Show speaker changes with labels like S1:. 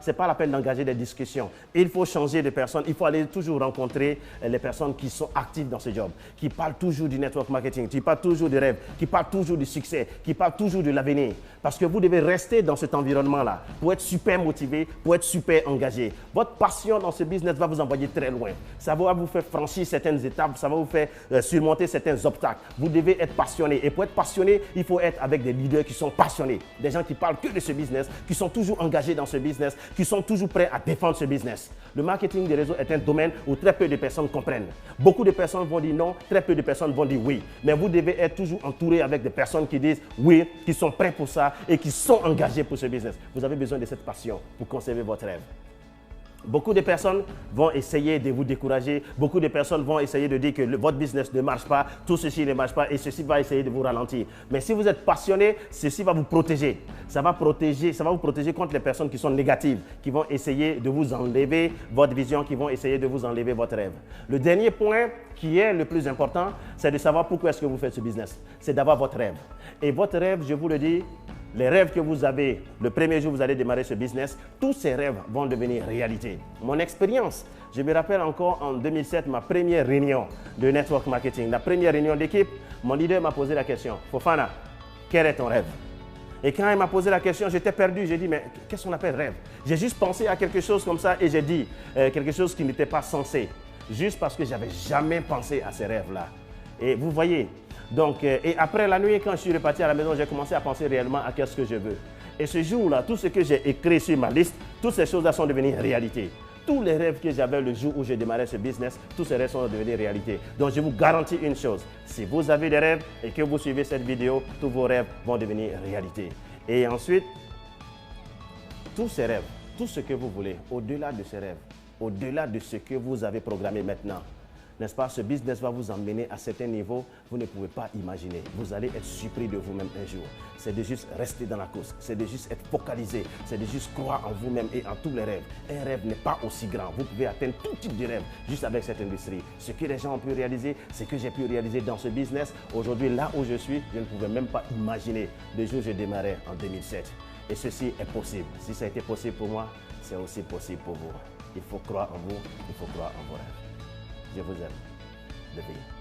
S1: Ce n'est pas la peine d'engager des discussions. Il faut changer de personnes. Il faut aller toujours rencontrer les personnes qui sont actives dans ce job, qui parlent toujours du network marketing, qui parlent toujours des rêves, qui parlent toujours du succès, qui parlent toujours de l'avenir. Parce que vous devez rester dans cet environnement-là pour être super motivé, pour être super engagé. Votre passion dans ce business va vous envoyer très loin. Ça va vous faire franchir certaines étapes, ça va vous faire surmonter certains obstacles. Vous devez être passionné. Et pour être passionné, il faut être avec des leaders qui sont passionnés. Des gens qui parlent que de ce business, qui sont toujours engagés dans ce business, qui sont toujours prêts à défendre ce business. Le marketing des réseaux est un domaine où très peu de personnes comprennent. Beaucoup de personnes vont dire non, très peu de personnes vont dire oui. Mais vous devez être toujours entouré avec des personnes qui disent oui, qui sont prêts pour ça et qui sont engagés pour ce business. Vous avez besoin de cette passion pour conserver votre rêve. Beaucoup de personnes vont essayer de vous décourager. Beaucoup de personnes vont essayer de dire que votre business ne marche pas, tout ceci ne marche pas et ceci va essayer de vous ralentir. Mais si vous êtes passionné, ceci va vous protéger. Ça va vous protéger contre les personnes qui sont négatives, qui vont essayer de vous enlever votre vision, qui vont essayer de vous enlever votre rêve. Le dernier point qui est le plus important, c'est de savoir pourquoi est-ce que vous faites ce business. C'est d'avoir votre rêve. Et votre rêve, je vous le dis, les rêves que vous avez, le premier jour où vous allez démarrer ce business, tous ces rêves vont devenir réalité. Mon expérience, je me rappelle encore en 2007, ma première réunion de network marketing, la première réunion d'équipe, mon leader m'a posé la question, Fofana, quel est ton rêve? Et quand il m'a posé la question, j'étais perdu. J'ai dit, mais qu'est-ce qu'on appelle rêve? J'ai juste pensé à quelque chose comme ça et j'ai dit quelque chose qui n'était pas censé, juste parce que je n'avais jamais pensé à ces rêves-là. Et vous voyez, donc, et après la nuit, quand je suis reparti à la maison, j'ai commencé à penser réellement à ce que je veux. Et ce jour-là, tout ce que j'ai écrit sur ma liste, toutes ces choses-là sont devenues réalité. Tous les rêves que j'avais le jour où j'ai démarré ce business, tous ces rêves sont devenus réalité. Donc, je vous garantis une chose, si vous avez des rêves et que vous suivez cette vidéo, tous vos rêves vont devenir réalité. Et ensuite, tous ces rêves, tout ce que vous voulez, au-delà de ces rêves, au-delà de ce que vous avez programmé maintenant, n'est-ce pas, ce business va vous emmener à certains niveaux, vous ne pouvez pas imaginer. Vous allez être surpris de vous-même un jour. C'est de juste rester dans la course, c'est de juste être focalisé, c'est de juste croire en vous-même et en tous les rêves. Un rêve n'est pas aussi grand. Vous pouvez atteindre tout type de rêve juste avec cette industrie. Ce que les gens ont pu réaliser, ce que j'ai pu réaliser dans ce business, aujourd'hui, là où je suis, je ne pouvais même pas imaginer le jour où je démarrais en 2007. Et ceci est possible. Si ça a été possible pour moi, c'est aussi possible pour vous. Il faut croire en vous, il faut croire en vos rêves. Je vous aime. De vie.